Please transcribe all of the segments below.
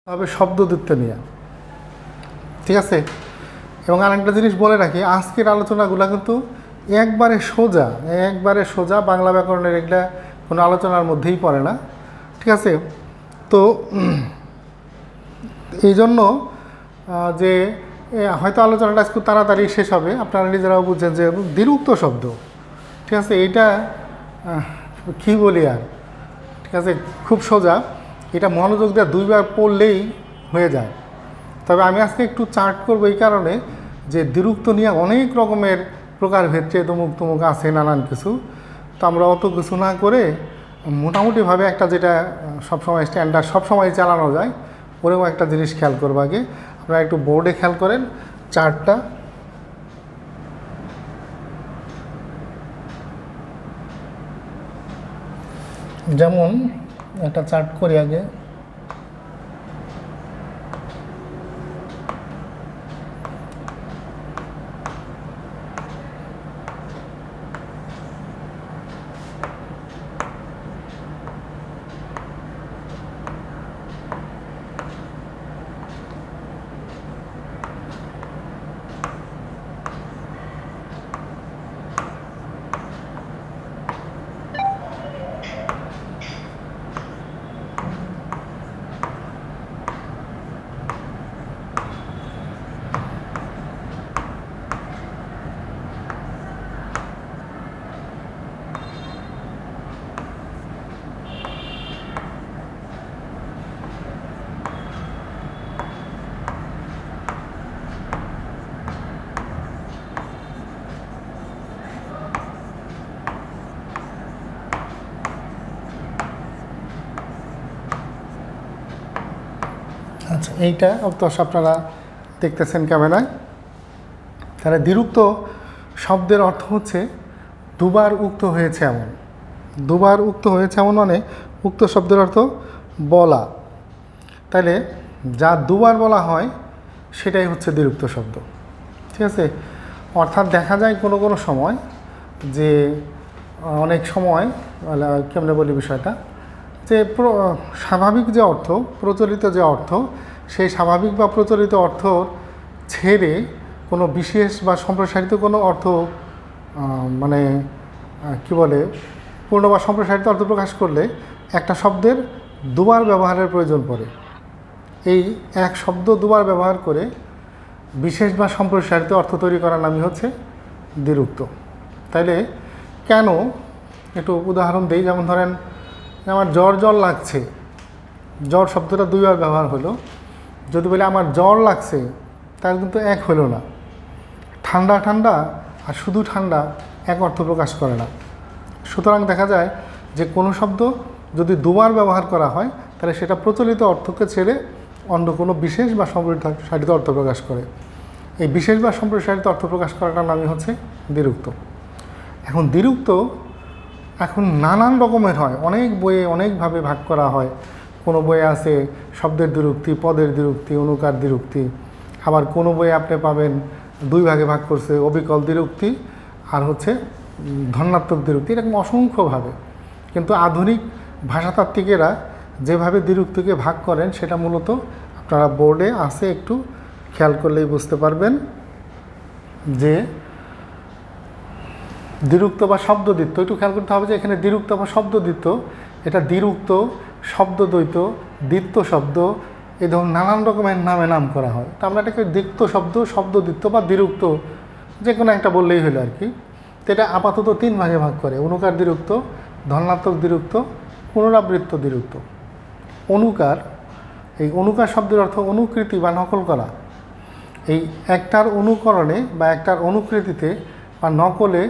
হবে শব্দদ্বৈত নিয়ে, ঠিক আছে। এবং আরেকটা জিনিস বলে রাখি, আজকের আলোচনাগুলো কিন্তু একবারে সোজা বাংলা ব্যাকরণের এগুলা কোনো আলোচনার মধ্যেই পড়ে না, ঠিক আছে। তো এই জন্য যে হয়তো আলোচনাটা একটু তাড়াতাড়ি শেষ হবে, আপনারা নিজেরাও বুঝছেন যে দ্বিরুক্ত শব্দ, ঠিক আছে, এইটা কী বলি আর, ঠিক আছে, খুব সোজা। এটা মনোযোগ দিয়ে দুইবার পড়লেই হয়ে যায়। তবে আমি আজকে একটু চার্ট করবো এই কারণে যে দ্বিরুক্ত নিয়ে অনেক রকমের প্রকারভেদ তমুক আছে নানান কিছু। তো আমরা অত কিছু না করে মোটামুটিভাবে একটা যেটা সবসময় স্ট্যান্ডার্ড সবসময় চালানো যায় ওরকম একটা জিনিস খেয়াল করবো। আগে আপনারা একটু বোর্ডে খেয়াল করেন চার্টটা। যেমন একটা চার্ট করি আগে। আচ্ছা, এইটা অবশ্য আপনারা দেখতেছেন ক্যামেরায়। তাহলে দ্বিরুক্ত শব্দের অর্থ হচ্ছে দুবার উক্ত হয়েছে এমন। দুবার উক্ত হয়েছে এমন মানে উক্ত শব্দের অর্থ বলা। তাহলে যা দুবার বলা হয় সেটাই হচ্ছে দ্বিরুক্ত শব্দ, ঠিক আছে। অর্থাৎ দেখা যায় কোনো কোনো সময় যে অনেক সময় কেমনে বলি বিষয়টা, যে স্বাভাবিক যে অর্থ, প্রচলিত যে অর্থ, সেই স্বাভাবিক বা প্রচলিত অর্থ ছেড়ে কোনো বিশেষ বা সম্প্রসারিত কোনো অর্থ মানে কি বলে পূর্ণ বা সম্প্রসারিত অর্থ প্রকাশ করলে একটা শব্দের দুবার ব্যবহারের প্রয়োজন পড়ে। এই এক শব্দ দুবার ব্যবহার করে বিশেষ বা সম্প্রসারিত অর্থ তৈরি করার নামই হচ্ছে দ্বিরুক্ত। তাইলে কেন একটু উদাহরণ দিই। যেমন ধরেন আমার জ্বর লাগছে, জ্বর শব্দটা দুইবার ব্যবহার হলো। যদি বলে আমার জ্বর লাগছে, তার কিন্তু এক হলো না। ঠান্ডা ঠান্ডা আর শুধু ঠান্ডা এক অর্থ প্রকাশ করে না। সুতরাং দেখা যায় যে কোনো শব্দ যদি দুবার ব্যবহার করা হয় তাহলে সেটা প্রচলিত অর্থকে ছেড়ে অন্য কোনো বিশেষ বা সম্প্রসারিত অর্থ প্রকাশ করে। এই বিশেষ বা সম্প্রসারিত অর্থ প্রকাশ করাটার নামই হচ্ছে দ্বিরুক্ত। এখন দ্বিরুক্ত এখন নানান রকমের হয়, অনেক বইয়ে অনেকভাবে ভাগ করা হয়। কোনো বইয়ে আছে শব্দের দ্বিরুক্তি, পদের দ্বিরুক্তি, অনুকার দ্বিরুক্তি। আবার কোনো বইয়ে আপনি পাবেন দুই ভাগে ভাগ করছে, অবিকল দ্বিরুক্তি আর হচ্ছে ধন্যাত্মক দ্বিরুক্তি, এরকম অসংখ্যভাবে। কিন্তু আধুনিক ভাষাতাত্ত্বিকেরা যেভাবে দ্বিরুক্তিকে ভাগ করেন সেটা মূলত আপনারা বোর্ডে আছে, একটু খেয়াল করলেই বুঝতে পারবেন যে দ্বিরুক্ত বা শব্দদ্বৈত। একটু খেয়াল করতে হবে যে এখানে দ্বিরুক্ত বা শব্দদ্বৈত, এটা দ্বিরুক্ত, শব্দদ্বৈত, দ্বিত্ব শব্দ, এই ধরুন নানান রকমের নামে নাম করা হয়। তো আমরা এটাকে দ্বিত্ব শব্দ, শব্দদ্বৈত বা দ্বিরুক্ত যে কোনো একটা বললেই হলো আর কি। তো এটা আপাতত তিন ভাগে ভাগ করে: অনুকার দ্বিরুক্ত, ধন্যাত্মক দ্বিরুক্ত, পুনরাবৃত্ত দ্বিরুক্ত। অনুকার, এই অনুকার শব্দের অর্থ অনুকৃতি বা নকল করা। এই একটার অনুকরণে বা একটার অনুকৃতিতে বা নকলে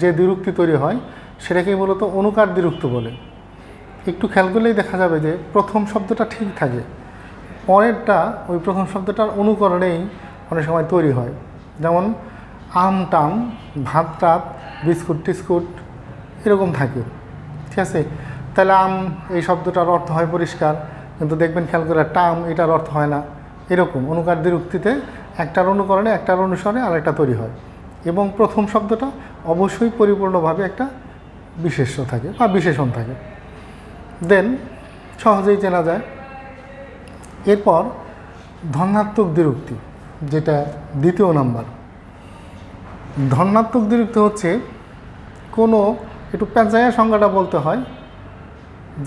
যে দ্বিরুক্তি তৈরি হয় সেটাকেই মূলত অনুকার দ্বিরুক্ত বলে। একটু খেয়াল করলেই দেখা যাবে যে প্রথম শব্দটা ঠিক থাকে, পরেরটা ওই প্রথম শব্দটার অনুকরণেই অনেক সময় তৈরি হয়। যেমন আম টাম, ভাত টাত, বিস্কুট টিস্কুট এরকম থাকে, ঠিক আছে। তাহলে আম এই শব্দটার অর্থ হয় পরিষ্কার, কিন্তু দেখবেন খেয়াল করে টাম এটার অর্থ হয় না। এরকম অনুকার দ্বিরুক্তিতে একটার অনুকরণে একটার অনুসরণে আরেকটা তৈরি হয়, এবং প্রথম শব্দটা অবশ্যই পরিপূর্ণভাবে একটা বিশেষ্য থাকে বা বিশেষণ থাকে। দেন সহজেই চেনা যায়। এরপর ধনাত্মক দ্বিরুক্তি, যেটা দ্বিতীয় নাম্বার। ধনাত্মক দ্বিরুক্তি হচ্ছে কোনো, একটু প্যাঁচাইয়া সংজ্ঞাটা বলতে হয়,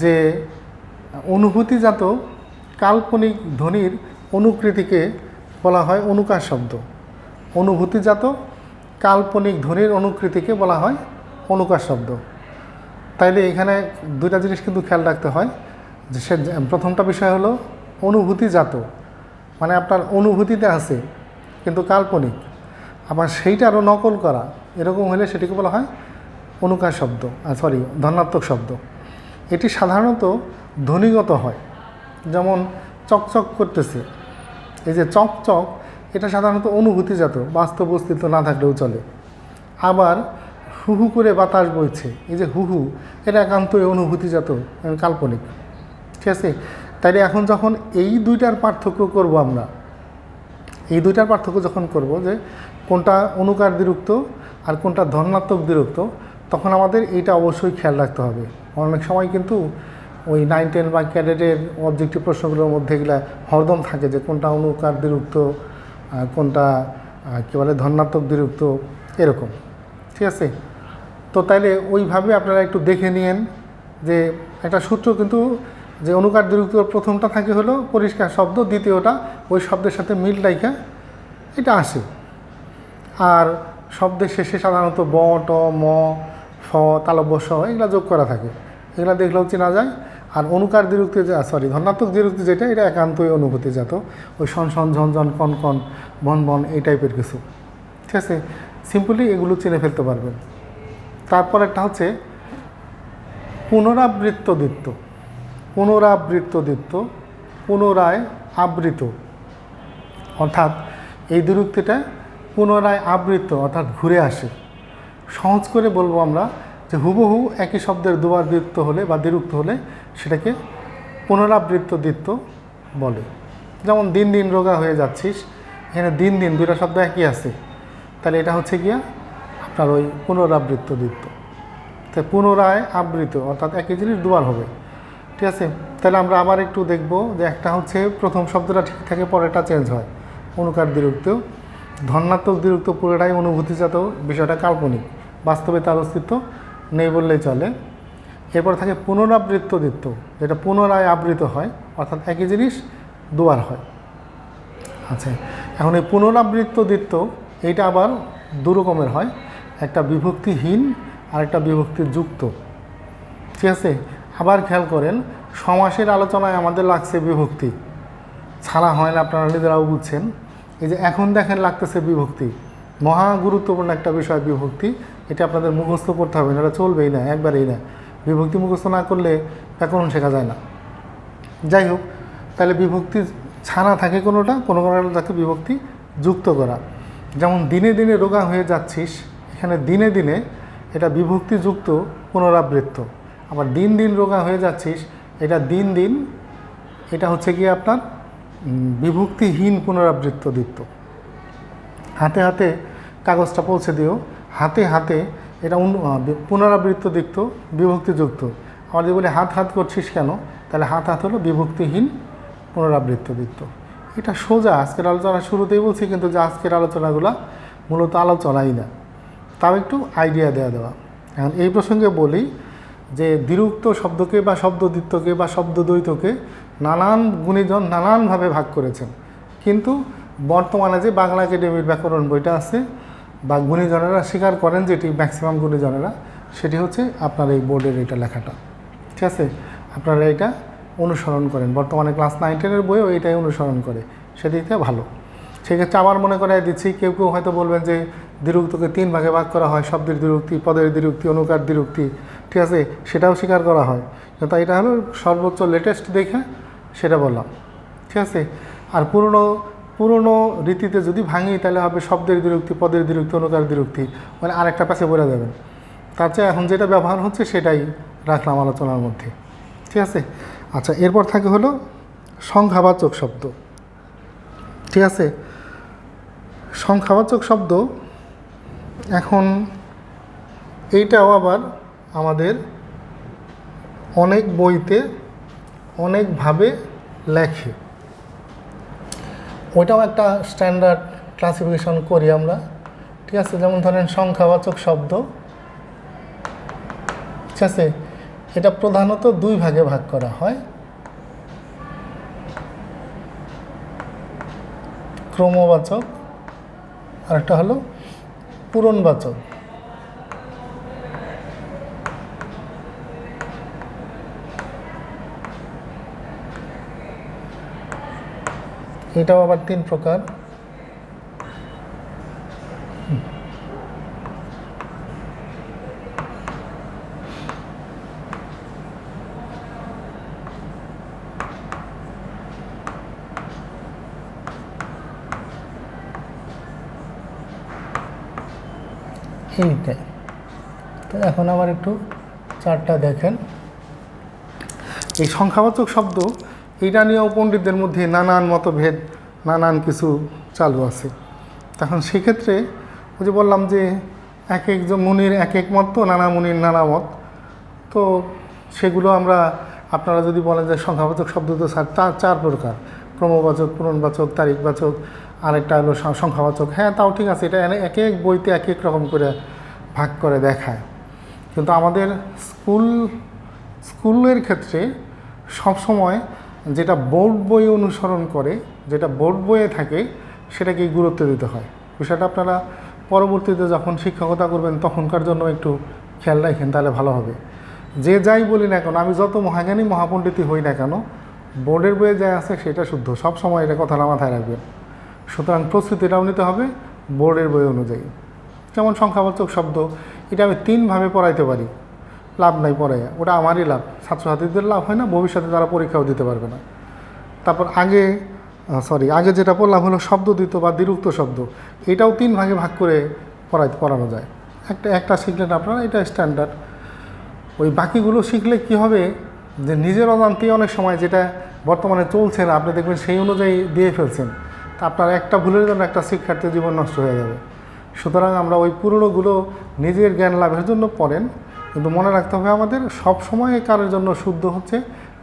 যে অনুভূতিজাত কাল্পনিক ধ্বনির অনুকৃতিকে বলা হয় অনুকার শব্দ। অনুভূতিজাত কাল্পনিক ধ্বনির অনুকৃতিকে বলা হয় অনুকার শব্দ। তাইলে এখানে দুইটা জিনিস কিন্তু খেয়াল রাখতে হয়, যে প্রথমটা বিষয় হলো অনুভূতিজাত, মানে আপনার অনুভূতিতে আছে কিন্তু কাল্পনিক, আবার সেইটা আরও নকল করা, এরকম হলে সেটিকে বলা হয় অনুকার শব্দ, ধনাত্মক শব্দ। এটি সাধারণত ধ্বনিগত হয়, যেমন চকচক করতেছে, এই যে চকচক, এটা সাধারণত অনুভূতিজাত, বাস্তব অস্তিত্ব না থাকলেও চলে। আবার হু হু করে বাতাস বইছে, এই যে হু হু, এটা একান্তই অনুভূতিজাত, কাল্পনিক। ঠিক আছে, তাইলে এখন যখন এই দুইটার পার্থক্য করব আমরা, এই দুইটার পার্থক্য যখন করব যে কোনটা অনুকার দ্বিরুক্ত আর কোনটা ধনাত্মক দ্বিরুক্ত, তখন আমাদের এইটা অবশ্যই খেয়াল রাখতে হবে। অনেক সময় কিন্তু ওই 9, 10 বা ক্যাডেটের অবজেক্টিভ প্রশ্নগুলোর মধ্যে এগুলা হরদম থাকে, যে কোনটা অনুকার দ্বিরুক্ত, কোনটা কী বলে ধনাত্মক দ্বিরুক্ত, এরকম। ঠিক আছে, তো তাইলে ওইভাবে আপনারা একটু দেখে নিয়েন, যে একটা সূত্র কিন্তু, যে অনুকার দ্বিরুক্ত প্রথমটা থাকে হলো পরিষ্কার শব্দ, দ্বিতীয়টা ওই শব্দের সাথে মিল রাইখা এটা আসে। আর শব্দের শেষে সাধারণত ব, ট, ম, ফ, তালব্য স এগুলো যোগ করা থাকে, এগুলো দেখলেও চেনা যায়। আর অনুকার দ্বিরুক্তি, ধনাত্মক দ্বিরুক্তি যেটা, এটা একান্তই অনুভূতিজাত, ওই শন শন, ঝন ঝন, কন কন, বন বন, এই টাইপের কিছু। ঠিক আছে, সিম্পলি এগুলো চিনে ফেলতে পারবেন। তারপর একটা হচ্ছে পুনরাবৃত্ত দ্বিত্ব। পুনরাবৃত্ত দ্বিত্ব, পুনরায় আবৃত, অর্থাৎ এই দ্বিরুক্তিটা পুনরায় আবৃত, অর্থাৎ ঘুরে আসে। সহজ করে বলবো আমরা, যে হুবহু একই শব্দের দুবার দ্বিত্ব হলে বা দ্বিরুক্ত হলে সেটাকে পুনরাবৃত্ত দ্বিত্ব বলে। যেমন দিন দিন রোগা হয়ে যাচ্ছিস, এখানে দিন দিন দুইটা শব্দ একই আছে, তাহলে এটা হচ্ছে গিয়া আপনার ওই পুনরাবৃত্ত দ্বিত্ব। তাই পুনরায় আবৃত, অর্থাৎ একই জিনিস দুবার হবে। ঠিক আছে, তাহলে আমরা আবার একটু দেখব, যে একটা হচ্ছে প্রথম শব্দটা ঠিক থাকে, পরেরটা চেঞ্জ হয়, অনুকার দ্বিরুক্ত। ধনাত্মক দ্বিরুক্ত পুরোটাই অনুভূতিজাত, বিষয়টা কাল্পনিক, বাস্তবে তার অস্তিত্ব নেই বললেই চলে। এরপর থাকে পুনরাবৃত্ত দ্বিত্ব, যেটা পুনরায় আবৃত হয়, অর্থাৎ একই জিনিস দুবার হয়। আচ্ছা, এখন এই পুনরাবৃত্ত দ্বিত্ব এইটা আবার দু রকমের হয়, একটা বিভক্তিহীন আর একটা বিভক্তিযুক্ত। ঠিক আছে, আবার খেয়াল করেন, সমাসের আলোচনায় আমাদের লাগছে বিভক্তি, ছাড়া হয় না, আপনারা নিজেরাও বুঝছেন। এই যে এখন দেখেন লাগতেছে বিভক্তি, মহা গুরুত্বপূর্ণ একটা বিষয় বিভক্তি, এটা আপনাদের মুখস্থ করতে হবে, এটা চলবেই না, একবারেই না। বিভক্তি মুখস্থ না করলে ব্যাকরণ শেখা যায় না। যাই হোক, তাহলে বিভক্তি ছাড়া থাকে কোনোটা, কোনো থাকে বিভক্তি যুক্ত করা। যেমন দিনে দিনে রোগা হয়ে যাচ্ছিস, এখানে দিনে দিনে এটা বিভক্তিযুক্ত পুনরাবৃত্ত। আবার দিন দিন রোগা হয়ে যাচ্ছিস, এটা দিন দিন, এটা হচ্ছে গিয়ে আপনার বিভক্তিহীন পুনরাবৃত্ত দ্বিত্ব। হাতে হাতে কাগজটা পৌঁছে দিও, হাতে হাতে, এটা পুনরাবৃত্ত দ্বিত্ব বিভক্তিযুক্ত। আবার যদি বলে হাত হাত করছিস কেন, তাহলে হাত হাত হলো বিভক্তিহীন পুনরাবৃত্ত দ্বিত্ব। এটা সোজা, আজকের আলোচনা শুরুতেই বলছি, কিন্তু যে আজকের আলোচনাগুলো মূলত আলোচনাই না, তাও একটু আইডিয়া দেওয়া। এখন এই প্রসঙ্গে বলি, যে দ্বিরুক্ত শব্দকে বা শব্দদ্বিত্বকে বা শব্দদ্বৈতকে নানান গুণীজন নানানভাবে ভাগ করেছেন, কিন্তু বর্তমানে যে বাংলা একাডেমির ব্যাকরণ বইটা আছে, বা গুণীজনেরা স্বীকার করেন, যেটি ম্যাক্সিমাম গুণীজনেরা, সেটি হচ্ছে আপনার এই বোর্ডের এটা লেখাটা। ঠিক আছে, আপনারা এটা অনুসরণ করেন, বর্তমানে ক্লাস 9, 10-এর বইও এইটাই অনুসরণ করে, সেদিকে ভালো। সেক্ষেত্রে আমার মনে করাই দিচ্ছি, কেউ কেউ হয়তো বলবেন যে দ্বিরুক্তকে 3 ভাগে ভাগ করা হয়, শব্দের দ্বিরুক্তি, পদের দ্বিরুক্তি, অনুকার দ্বিরুক্তি। ঠিক আছে, সেটাও স্বীকার করা হয়, কিন্তু এটা হলো সর্বোচ্চ লেটেস্ট দেখে সেটা বললাম। ঠিক আছে, আর পুরনো রীতিতে যদি ভাঙি, তাহলে হবে শব্দের দ্বিরুক্তি, পদের দ্বিরুক্তি, অনুকার দ্বিরুক্তি, মানে আরেকটা পাশে বলে যাবেন। তার চেয়ে এখন যেটা ব্যবহার হচ্ছে সেটাই রাখলাম আলোচনার মধ্যে। ঠিক আছে, আচ্ছা, এরপর থাকে হলো সংখ্যাবাচক শব্দ। ঠিক আছে, সংখ্যাবাচক শব্দ, এখন এইটাও আবার আমাদের অনেক বইতে অনেকভাবে লেখে। ওইটাও একটা স্ট্যান্ডার্ড ক্লাসিফিকেশন করি আমরা, ঠিক আছে। যেমন ধরেন সংখ্যাবাচক শব্দ, ঠিক আছে, এটা প্রধানত দুই ভাগে ভাগ করা হয়, ক্রমবাচক আর একটা হলো পূরণবাচক। এটাও আবার তিন প্রকার। এইটাই তো। এখন আবার একটু চারটা দেখেন। এই সংখ্যাবাচক শব্দ এটা নিয়েও পণ্ডিতদের মধ্যে নানান মতভেদ, নানান কিছু চালু আছে। তখন সেক্ষেত্রে ওই যে বললাম যে এক একজন মুনির এক এক মত, তো নানা মুনির নানা মত, তো সেগুলো আমরা, আপনারা যদি বলেন যে সংখ্যাবাচক শব্দ তো চার প্রকার, ক্রমবাচক, পূরণবাচক, তারিখবাচক, আরেকটা হলো সংখ্যাবাচক, হ্যাঁ তাও ঠিক আছে, এটা এক এক বইতে এক এক রকম করে ভাগ করে দেখায়। কিন্তু আমাদের স্কুলের ক্ষেত্রে সবসময় যেটা বোর্ড বই অনুসরণ করে, যেটা বোর্ড বইয়ে থাকে, সেটাকেই গুরুত্ব দিতে হয়। বিষয়টা আপনারা পরবর্তীতে যখন শিক্ষকতা করবেন তখনকার জন্য একটু খেয়াল রাখেন, তাহলে ভালো হবে। যে যাই বলি না কেন, আমি যত মহাজ্ঞানী মহাপণ্ডিতই হই না কেন, বোর্ডের বইয়ে যা আছে সেটা শুদ্ধ, সব সময় এটা কথাটা মাথায় রাখবেন। সুতরাং প্রস্তুতিটাও নিতে হবে বোর্ডের বই অনুযায়ী। যেমন সংখ্যাবাচক শব্দ, এটা আমি তিনভাবে পড়াইতে পারি, লাভ নাই পড়াইয়া, ওটা আমারই লাভ, ছাত্রছাত্রীদের লাভ হয় না, ভবিষ্যতে তারা পরীক্ষাও দিতে পারবে না। তারপর আগে যেটা পড়লাম হলো শব্দদ্বিত বা দ্বিরুক্ত শব্দ, এটাও তিন ভাগে ভাগ করে পড়ানো যায়। একটা শিখলেন আপনারা, এটা স্ট্যান্ডার্ড। ওই বাকিগুলো শিখলে কি হবে, যে নিজের অজান্তেই অনেক সময় যেটা বর্তমানে চলছে না, আপনি দেখবেন সেই অনুযায়ী দিয়ে ফেলছেন, তা আপনার একটা ভুলের জন্য একটা শিক্ষার্থীর জীবন নষ্ট হয়ে যাবে। সুতরাং আমরা ওই পুরনোগুলো নিজের জ্ঞান লাভের জন্য পড়েন, কিন্তু মনে রাখতে হবে আমাদের সব সময় কারের জন্য শুদ্ধ হচ্ছে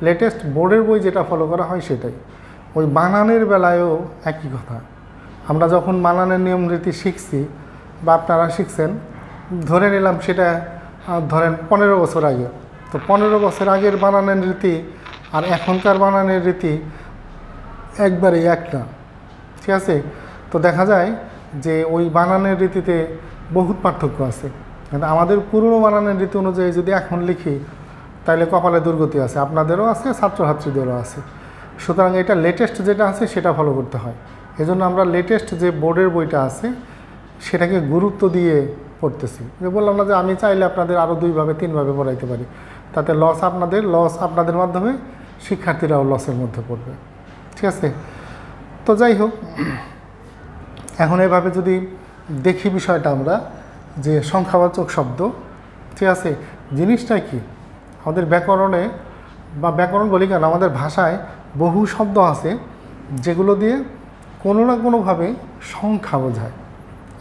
লেটেস্ট বোর্ডের বই যেটা ফলো করা হয় সেটাই। ওই বানানের বেলায়ও একই কথা। আমরা যখন বানানের নিয়ম রীতি শিখছি বা আপনারা শিখছেন, ধরে নিলাম সেটা ধরেন 15 বছর আগে, তো 15 বছর আগের বানানের রীতি আর এখনকার বানানের রীতি একবারেই একটা, ঠিক আছে। তো দেখা যায় যে ওই বানানের রীতিতে বহুত পার্থক্য আছে। কিন্তু আমাদের পুরনো বানানের রীতি অনুযায়ী যদি এখন লিখি, তাহলে কপালে দুর্গতি আছে, আপনাদেরও আছে, ছাত্রছাত্রীদেরও আছে। সুতরাং এটা লেটেস্ট যেটা আছে সেটা ফলো করতে হয়। এজন্য আমরা লেটেস্ট যে বোর্ডের বইটা আছে সেটাকে গুরুত্ব দিয়ে পড়তেছি। যে বললাম না যে আমি চাইলে আপনাদের আরও 2ভাবে 3ভাবে পড়াইতে পারি, তাতে লস আপনাদের মাধ্যমে শিক্ষার্থীরাও লসের মধ্যে পড়বে, ঠিক আছে। তো যাই হোক, এখন এভাবে যদি দেখি বিষয়টা আমরা, যে সংখ্যাবাচক শব্দ, ঠিক আছে, জিনিসটা কি, আমাদের ব্যাকরণে বা ব্যাকরণ বলি কেন, আমাদের ভাষায় বহু শব্দ আছে যেগুলো দিয়ে কোনো না কোনোভাবে সংখ্যা বোঝায়।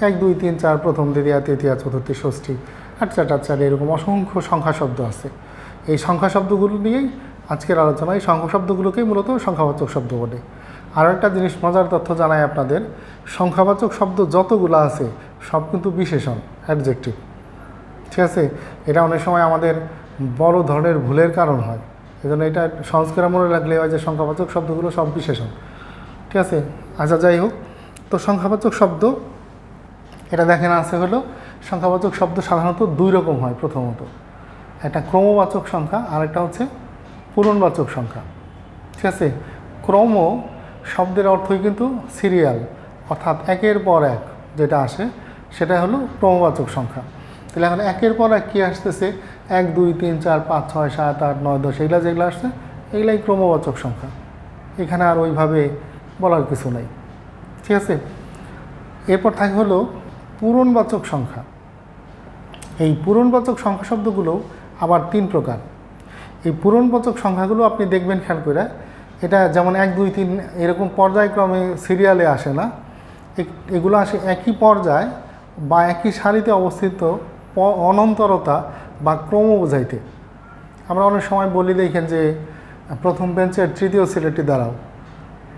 1 2 3 4, প্রথম, দ্বিতীয়া, তৃতীয়া, চতুর্থী, ষষ্ঠী, আটচার, এরকম অসংখ্য সংখ্যা শব্দ আছে। এই সংখ্যা শব্দগুলো নিয়েই আজকের আলোচনা। এই সংখ্যা শব্দগুলোকেই মূলত সংখ্যাবাচক শব্দ বলে। আরও একটা জিনিস মজার তথ্য জানাই আপনাদের, সংখ্যাবাচক শব্দ যতগুলো আছে সব কিন্তু বিশেষণ, অ্যাডজেক্টিভ, ঠিক আছে। এটা অনেক সময় আমাদের বড় ধরনের ভুলের কারণ হয়। এজন্য এটা সংস্কার মনে রাখলে হয় যে সংখ্যাবাচক শব্দগুলো সব বিশেষণ, ঠিক আছে। আচ্ছা যাই হোক, তো সংখ্যাবাচক শব্দ এটা দেখেন আছে হলো, সংখ্যাবাচক শব্দ সাধারণত 2 রকম হয়। প্রথমত একটা ক্রমবাচক সংখ্যা, আর একটা হচ্ছে পূরণবাচক সংখ্যা, ঠিক আছে। ক্রম শব্দের অর্থই কিন্তু সিরিয়াল, অর্থাৎ একের পর এক যেটা আসে সেটা হলো ক্রমবাচক সংখ্যা। তাহলে এখন একের পর এক কী আসতেছে, 1 2 3 4 5 6 7 8 9 10, এগুলা যেগুলো আসছে এগুলাই ক্রমবাচক সংখ্যা। এখানে আর ওইভাবে বলার কিছু নাই, ঠিক আছে। এরপর থাকে হলো পূরণবাচক সংখ্যা। এই পূরণবাচক সংখ্যা শব্দগুলো আবার 3 প্রকার। এই পূরণবাচক সংখ্যাগুলো আপনি দেখবেন খেয়াল করে, এটা যেমন 1 2 3 এরকম পর্যায়ক্রমে সিরিয়ালে আসে না, এগুলো আসে একই পর্যায় বা একই সারিতে অবস্থিত অনন্তরতা বা ক্রম বোঝাইতে। আমরা অনেক সময় বলি দেখেন যে প্রথম বেঞ্চের তৃতীয় ছেলেটি দাঁড়াও,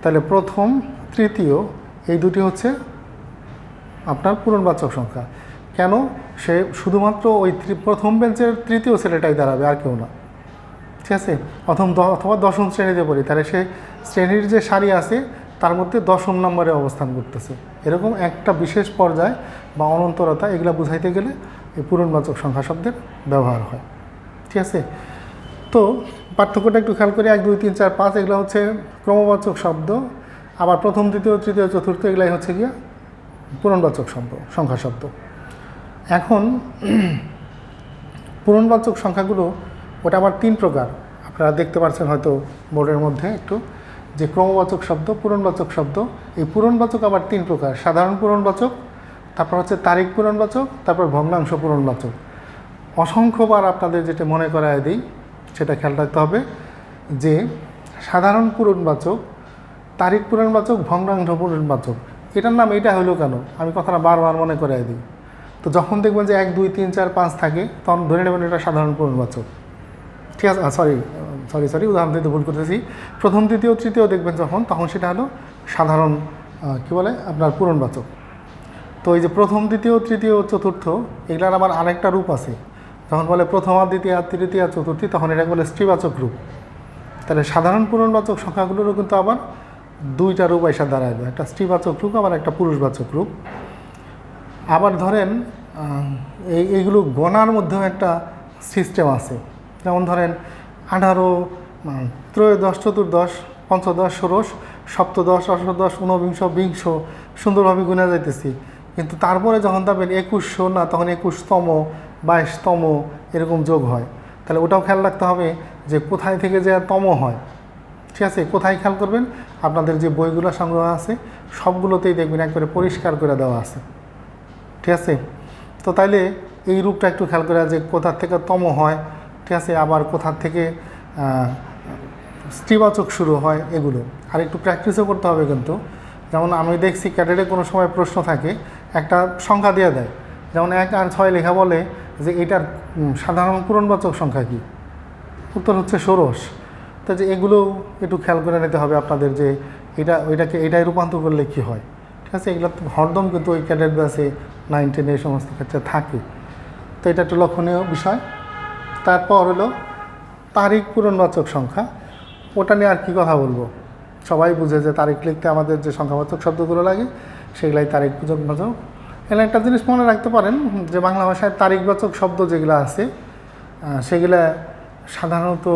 তাহলে প্রথম তৃতীয় এই দুটি হচ্ছে আপনার পূরণবাচক সংখ্যা। কেন? সে শুধুমাত্র ওই প্রথম বেঞ্চের তৃতীয় ছেলেটাই দাঁড়াবে, আর কেউ না। ঠিক আছে, অথবা দশম শ্রেণীতে পড়ি, তাহলে সে শ্রেণীর যে সারি আছে তার মধ্যে দশম নম্বরে অবস্থান করতেছে। এরকম একটা বিশেষ পর্যায় বা অনন্তরতা এগুলো বুঝাইতে গেলে এই পূরণবাচক সংখ্যা শব্দের ব্যবহার হয়। ঠিক আছে, তো পার্থক্যটা একটু খেয়াল করি। 1 2 3 4 5 এগুলো হচ্ছে ক্রমবাচক শব্দ, আবার প্রথম দ্বিতীয় তৃতীয় চতুর্থ এগুলাই হচ্ছে গিয়ে পূরণবাচক শব্দ, সংখ্যা শব্দ। এখন পূরণবাচক সংখ্যাগুলো ওটা আবার 3 প্রকার। আপনারা দেখতে পাচ্ছেন হয়তো বোর্ডের মধ্যে একটু, যে ক্রমবাচক শব্দ, পূরণবাচক শব্দ। এই পূরণবাচক আবার 3 প্রকার: সাধারণ পূরণবাচক, তারপর হচ্ছে তারিখ পূরণবাচক, তারপর ভগ্নাংশ পূরণবাচক। অসংখ্যবার আপনাদের যেটা মনে করায় দিই সেটা খেয়াল রাখতে হবে যে সাধারণ পূরণবাচক, তারিখ পূরণবাচক, ভগ্নাংশ পূরণবাচক, এটার নাম এটা হলো কেন আমি কথাটা বারবার মনে করাই দিই। তো যখন দেখবেন যে 1 2 3 4 5 থাকে তখন ধরে নেবেন এটা সাধারণ পূরণবাচক। ঠিক আছে, সরি উদাহরণ দিতে ভুল করতেছি। প্রথম দ্বিতীয় তৃতীয় দেখবেন যখন, তখন সেটা হলো সাধারণ কী বলে আপনার পূরণবাচক। তো এই যে প্রথম দ্বিতীয় তৃতীয় চতুর্থ এগুলার আবার আরেকটা রূপ আছে। যখন বলে প্রথমা দ্বিতীয়া তৃতীয়া চতুর্থী তখন এটা বলে স্ত্রীবাচক রূপ। তাহলে সাধারণ পূরণবাচক সংখ্যাগুলোরও কিন্তু আবার 2টা রূপ এসে দাঁড়াবে, একটা স্ত্রীবাচক রূপ আবার একটা পুরুষবাচক রূপ। আবার ধরেন এইগুলো গণার মধ্যেও একটা সিস্টেম আছে। যেমন ধরেন 18, ত্রয়োদশ, চতুর্দশ, পঞ্চদশ, ষোড়শ, সপ্তদশ, অষ্টাদশ, ঊনবিংশ, বিংশ সুন্দরভাবে গুণা যাইতেছি, কিন্তু তারপরে যখন যাবেন 2100 না, তখন 21তম, 22তম এরকম যোগ হয়। তাহলে ওটাও খেয়াল রাখতে হবে যে কোথায় থেকে যে তম হয়। ঠিক আছে, কোথায় খেয়াল করবেন? আপনাদের যে বইগুলো সংগ্রহ আছে সবগুলোতেই দেখবেন একবারে পরিষ্কার করে দেওয়া আছে। ঠিক আছে, তো তাইলে এই রূপটা একটু খেয়াল করে যে কোথার থেকে তম হয়। ঠিক আছে, আবার কোথার থেকে স্ত্রীবাচক শুরু হয়, এগুলো আর একটু প্র্যাকটিসও করতে হবে কিন্তু। যেমন আমি দেখছি ক্যাডেটে কোনো সময় প্রশ্ন থাকে, একটা সংখ্যা দিয়ে দেয়, যেমন 1 আর 6 লেখা বলে যে এটার সাধারণ পূরণবাচক সংখ্যা কী? উত্তর হচ্ছে ষোড়শ। তো যে এগুলো একটু খেয়াল করে নিতে হবে আপনাদের যে এটাই রূপান্তর করলে কী হয়। ঠিক আছে, এগুলো হরদম কিন্তু ওই ক্যাডেট ব্যাচে 9 10 এই সমস্ত ক্ষেত্রে থাকে। তো এটা একটু লক্ষণীয় বিষয়। তারপর হলো তারিখ পূরণবাচক সংখ্যা। ওটা নিয়ে আর কি কথা বলবো, সবাই বুঝে যে তারিখ লিখতে আমাদের যে সংখ্যাবাচক শব্দগুলো লাগে সেগুলাই তারিখ পূরণবাচক। এখানে একটা জিনিস মনে রাখতে পারেন যে বাংলা ভাষায় তারিখবাচক শব্দ যেগুলো আছে সেগুলা সাধারণত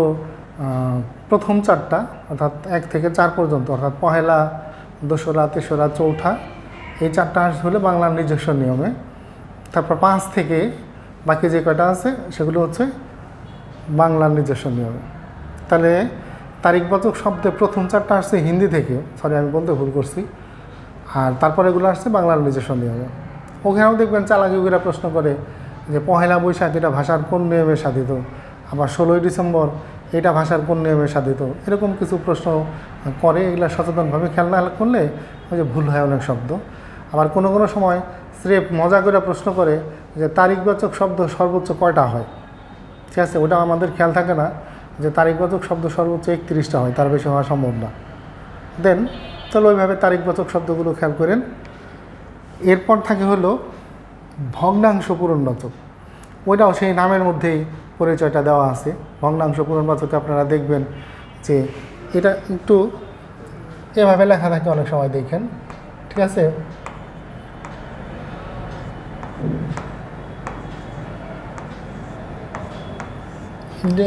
প্রথম 4টা অর্থাৎ 1 থেকে 4 পর্যন্ত, অর্থাৎ পহেলা, দোসরা, তেসরা, চৌঠা, এই 4টা হলে বাংলার নিজস্ব নিয়মে। তারপর 5 থেকে বাকি যে কয়টা আছে সেগুলো হচ্ছে বাংলার নিজস্ব নিয়মে। তাহলে তারিখবাচক শব্দে প্রথম 4টা আসছে হিন্দি থেকে, সরি আমি বলতে ভুল করছি, আর তারপরে এগুলো আসছে বাংলার নিজস্ব নিয়মে। ওখানেও দেখবেন চালাকিরা প্রশ্ন করে যে পহেলা বৈশাখ এটা ভাষার কোন নিয়মে সাধিত, আবার 16ই ডিসেম্বর এটা ভাষার কোন নিয়মে সাধিত, এরকম কিছু প্রশ্ন করে। এগুলো সচেতনভাবে খেয়াল না করলে ওই যে ভুল হয় অনেক শব্দ। আবার কোনো কোনো সময় স্রেফ মজা করে প্রশ্ন করে যে তারিখবাচক শব্দ সর্বোচ্চ কয়টা হয়। ঠিক আছে, ওটা আমাদের খেয়াল থাকে না যে তারিখবাচক শব্দ সর্বোচ্চ 31টা হয়, তার বেশি হওয়া সম্ভব না। দেন তাহলে ওইভাবে তারিখবাচক শব্দগুলো খেয়াল করেন। এরপর থাকে হলো ভগ্নাংশ পূরণবাচক। ওইটাও সেই নামের মধ্যেই পরিচয়টা দেওয়া আছে। ভগ্নাংশ পূরণবাচকে আপনারা দেখবেন যে এটা একটু এভাবে লেখা থাকে অনেক সময় দেখেন। ঠিক আছে,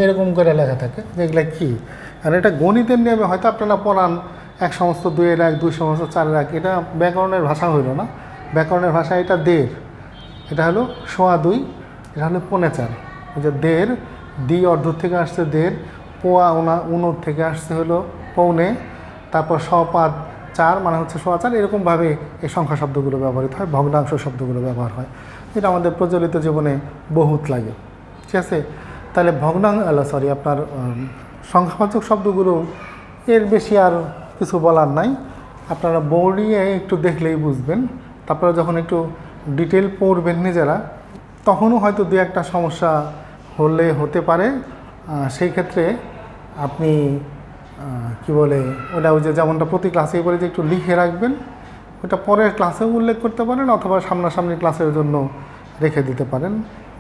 এরকম করে লেখা থাকে যেগুলো কী। আর এটা গণিতের নিয়মে হয়তো আপনারা পড়ান 1 সমস্ত 2 এর 1, 2 সমস্ত 4 এর 1, এটা ব্যাকরণের ভাষা হইল না। ব্যাকরণের ভাষা এটা 1.5, এটা হলো 2.25, এটা হলো 4.25। এই যে 1.5, দ্বি অর্ধ থেকে আসছে 1.5, পোয়া উনোর থেকে আসছে হলো 1.25, তারপর 4 মানে হচ্ছে 4.25। এরকমভাবে এই সংখ্যা শব্দগুলো ব্যবহৃত হয়, ভগ্নাংশ শব্দগুলো ব্যবহার হয়। এটা আমাদের প্রচলিত জীবনে বহুত লাগে। ঠিক আছে, তাহলে আপনার সংখ্যাবাচক শব্দগুলো এর বেশি আর কিছু বলার নাই। আপনারা বোর্ডে একটু দেখলেই বুঝবেন। তারপরে যখন একটু ডিটেল পড়বেন নিজেরা তখনও হয়তো 2-1টা সমস্যা হতে পারে। সেই ক্ষেত্রে আপনি কি বলে ওটা ওই যে যেমনটা প্রতি ক্লাসেই বলে যে একটু লিখে রাখবেন, ওটা পরের ক্লাসেও উল্লেখ করতে পারেন অথবা সামনাসামনি ক্লাসের জন্য রেখে দিতে পারেন।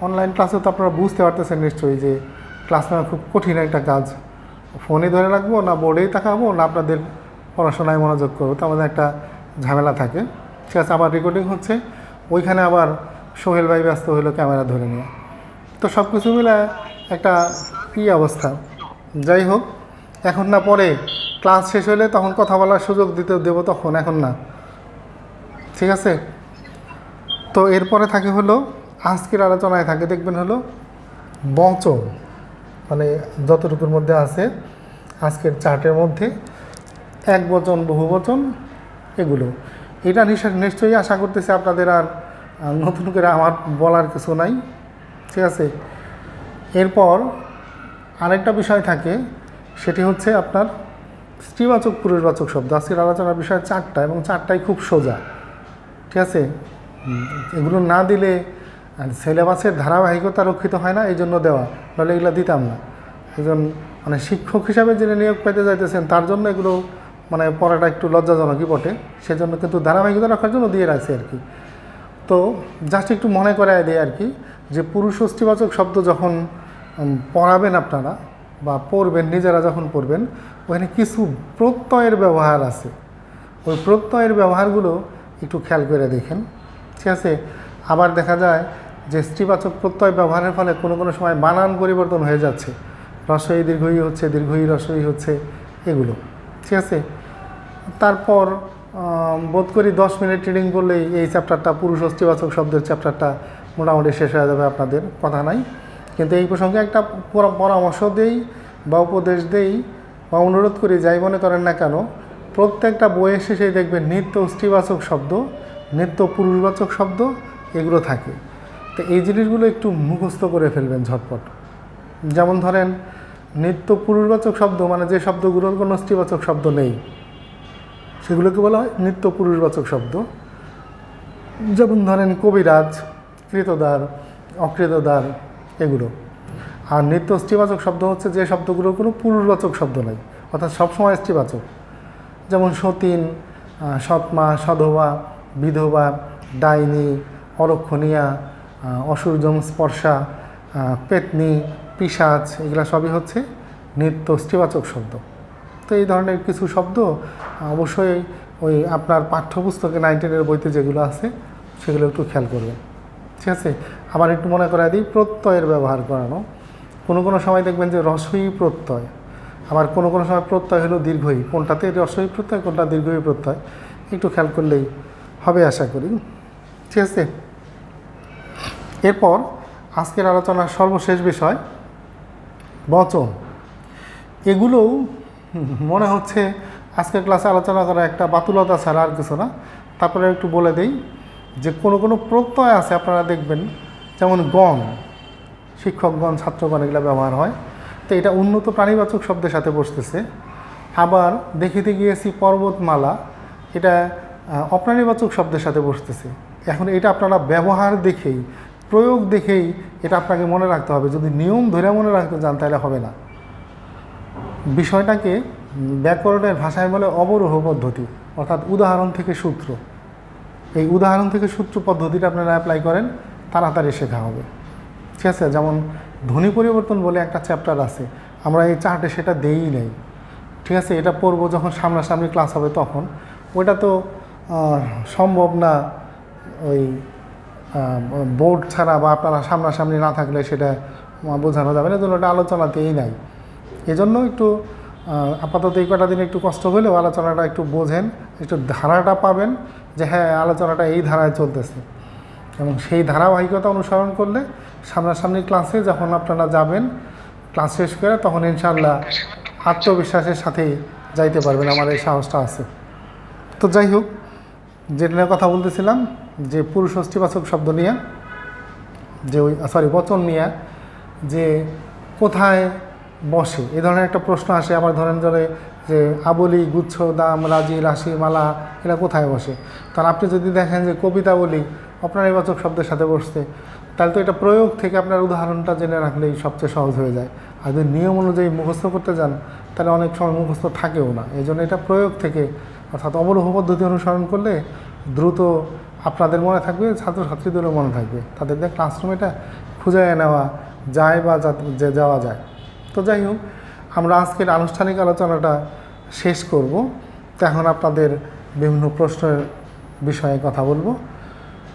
অনলাইন ক্লাসে তো আপনারা বুঝতে পারতেছেন নিশ্চয়ই যে ক্লাস নেওয়া খুব কঠিন একটা কাজ। ফোনে ধরে রাখবো না বোর্ডেই তাকাবো না আপনাদের পড়াশোনায় মনোযোগ করবো, তো আমাদের একটা ঝামেলা থাকে। ঠিক আছে, আবার রেকর্ডিং হচ্ছে, ওইখানে আবার সোহেল ভাই ব্যস্ত হলো ক্যামেরা ধরে নিয়ে, তো সব কিছু মিলে একটা কী অবস্থা। যাই হোক, এখন না পরে ক্লাস শেষ হলে তখন কথা বলার সুযোগ দিতে দেবো, তখন এখন না। ঠিক আছে, তো এরপরে থাকে হলো আজকের আলোচনায় থাকে দেখবেন হলো বচন, মানে যতটুকুর মধ্যে আছে আজকের চার্টের মধ্যে এক বচন বহু বচন এগুলো। এটা নিশ্চয়ই আশা করতেছি আপনাদের আর নতুন করে আমার বলার কিছু নাই। ঠিক আছে, এরপর আরেকটা বিষয় থাকে, সেটি হচ্ছে আপনার স্ত্রীবাচক পুরুষবাচক শব্দ। আজকের আলোচনার বিষয় 4টা এবং 4টাই খুব সোজা। ঠিক আছে, এগুলো না দিলে সিলেবাসের ধারাবাহিকতা রক্ষিত হয় না, এই জন্য দেওয়া, নাহলে এগুলো দিতাম না। একজন মানে শিক্ষক হিসাবে যিনি নিয়োগ পেতে যাইতেছেন তার জন্য এগুলো মানে পড়াটা একটু লজ্জাজনকই বটে, সেজন্য কিন্তু ধারাবাহিকতা রাখার জন্য দিয়ে রাখছে আর কি। তো জাস্ট একটু মনে করায় দেয় আর কি, যে পুরুষ স্ত্রীবাচক শব্দ যখন পড়াবেন আপনারা বা পড়বেন, নিজেরা যখন পড়বেন, ওখানে কিছু প্রত্যয়ের ব্যবহার আছে, ওই প্রত্যয়ের ব্যবহারগুলো একটু খেয়াল করে দেখেন। ঠিক আছে, আবার দেখা যায় যে স্ত্রীবাচক প্রত্যয় ব্যবহারের ফলে কোনো কোনো সময় বানান পরিবর্তন হয়ে যাচ্ছে, রস্বই দীর্ঘই হচ্ছে, দীর্ঘই রস্বই হচ্ছে, এগুলো। ঠিক আছে, তারপর বোধ করি 10 মিনিট রিডিং করলেই এই চ্যাপ্টারটা, পুরুষ স্ত্রীবাচক শব্দের চ্যাপ্টারটা মোটামুটি শেষ হয়ে যাবে, আপনাদের কথা নাই। কিন্তু এই প্রসঙ্গে একটা পরামর্শ দেই বা উপদেশ দেই বা অনুরোধ করি, যাই মনে করেন না কেন, প্রত্যেকটা বইয়ের শেষেই দেখবেন নিত্য স্ত্রীবাচক শব্দ, নিত্য পুরুষবাচক শব্দ এগুলো থাকে। তো এই জিনিসগুলো একটু মুখস্থ করে ফেলবেন ঝটপট। যেমন ধরেন নিত্য পুরুষবাচক শব্দ মানে যে শব্দগুলোর কোনো স্ত্রীবাচক শব্দ নেই, সেগুলোকে বলা হয় নিত্য পুরুষবাচক শব্দ। যেমন ধরেন কবিরাজ, কৃতদার, অকৃতদার, এগুলো। আর নিত্য স্ত্রীবাচক শব্দ হচ্ছে যে শব্দগুলোর কোনো পুরুষবাচক শব্দ নাই, অর্থাৎ সবসময় স্ত্রীবাচক। যেমন সতীন, সৎমা, সধবা, বিধবা, ডাইনি, অরক্ষণীয়া, অসূর্যম স্পর্শা, পেতনি, পিশাচ, এগুলো সবই হচ্ছে নিত্য স্ত্রীবাচক শব্দ। তো এই ধরনের কিছু শব্দ অবশ্যই ওই আপনার পাঠ্যপুস্তকে 9-10 বইতে যেগুলো আছে সেগুলো একটু খেয়াল করবেন। ঠিক আছে, আবার একটু মনে করাই দিই প্রত্যয়ের ব্যবহার করানো। কোনো কোনো সময় দেখবেন যে রস্বই প্রত্যয়, আবার কোনো কোনো সময় প্রত্যয় হলো দীর্ঘই, কোনটাতে রস্বই প্রত্যয় কোনটা দীর্ঘই প্রত্যয়, একটু খেয়াল করলেই হবে আশা করি। ঠিক আছে, এরপর আজকের আলোচনার সর্বশেষ বিষয় বচন। এগুলোও মনে হচ্ছে আজকের ক্লাসে আলোচনা করা একটা বাতুলতা ছাড়া আর কিছু না। তারপরে একটু বলে দেই যে কোনো কোনো প্রত্যয় আছে আপনারা দেখবেন, যেমন গণ, শিক্ষকগণ, ছাত্রগণ, এগুলো ব্যবহার হয়। তো এটা উন্নত প্রাণীবাচক শব্দের সাথে বসতেছে। আবার দেখিতে গিয়েছি পর্বতমালা, এটা অপ্রাণীবাচক শব্দের সাথে বসতেছে। এখন এটা আপনারা ব্যবহার দেখেই, প্রয়োগ দেখেই এটা আপনাকে মনে রাখতে হবে। যদি নিয়ম ধরে মনে রাখতে চান তাহলে হবে না। বিষয়টাকে ব্যাকরণের ভাষায় বলে অবরোহ পদ্ধতি, অর্থাৎ উদাহরণ থেকে সূত্র। এই উদাহরণ থেকে সূত্র পদ্ধতিটা আপনারা অ্যাপ্লাই করেন, তাড়াতাড়ি শেখা হবে। ঠিক আছে, যেমন ধ্বনি পরিবর্তন বলে একটা চ্যাপ্টার আছে, আমরা এই চার্টে সেটা দেই নাই। ঠিক আছে, এটা পড়বো যখন সামনাসামনি ক্লাস হবে তখন। ওটা তো সম্ভব না ওই বোর্ড ছাড়া বা আপনারা সামনাসামনি না থাকলে সেটা বোঝানো যাবে না, জন্য ওটা আলোচনাতেই নাই। এজন্য একটু আপাতত এই কটা দিন একটু কষ্ট হলেও আলোচনাটা একটু বোঝেন, একটু ধারাটা পাবেন যে হ্যাঁ আলোচনাটা এই ধারায় চলতেছে, এবং সেই ধারাবাহিকতা অনুসরণ করলে সামনাসামনি ক্লাসে যখন আপনারা যাবেন ক্লাস শেষ করে, তখন ইনশাআল্লাহ আত্মবিশ্বাসের সাথেই যাইতে পারবেন। আমার এই সাহসটা আছে। তো যাই হোক, যেটা নিয়ে কথা বলতেছিলাম যে পুরুষ স্ত্রীবাচক শব্দ নিয়ে, যে ওই বচন নিয়ে, যে কোথায় বসে এ ধরনের একটা প্রশ্ন আসে। আবার ধরেন যে আবলি, গুচ্ছ, দাম, রাজি, রাশি, মালা, এরা কোথায় বসে। কারণ আপনি যদি দেখেন যে কবিতাবলী অপ্রাণীবাচক শব্দের সাথে বসছে, তাহলে তো এটা প্রয়োগ থেকে আপনার উদাহরণটা জেনে রাখলেই সবচেয়ে সহজ হয়ে যায়। আর যদি নিয়ম অনুযায়ী মুখস্থ করতে যান তাহলে অনেক সময় মুখস্থ থাকেও না। এই জন্য এটা প্রয়োগ থেকে অর্থাৎ অবলোহ পদ্ধতি অনুসরণ করলে দ্রুত আপনাদের মনে থাকবে, ছাত্রছাত্রীদেরও মনে থাকবে, তাদের দিয়ে ক্লাসরুমে এটা খুঁজে নেওয়া যায় বা যে যাওয়া যায়। তো যাই হোক, আমরা আজকের আনুষ্ঠানিক আলোচনাটা শেষ করব। তো এখন আপনাদের বিভিন্ন প্রশ্নের বিষয়ে কথা বলবো।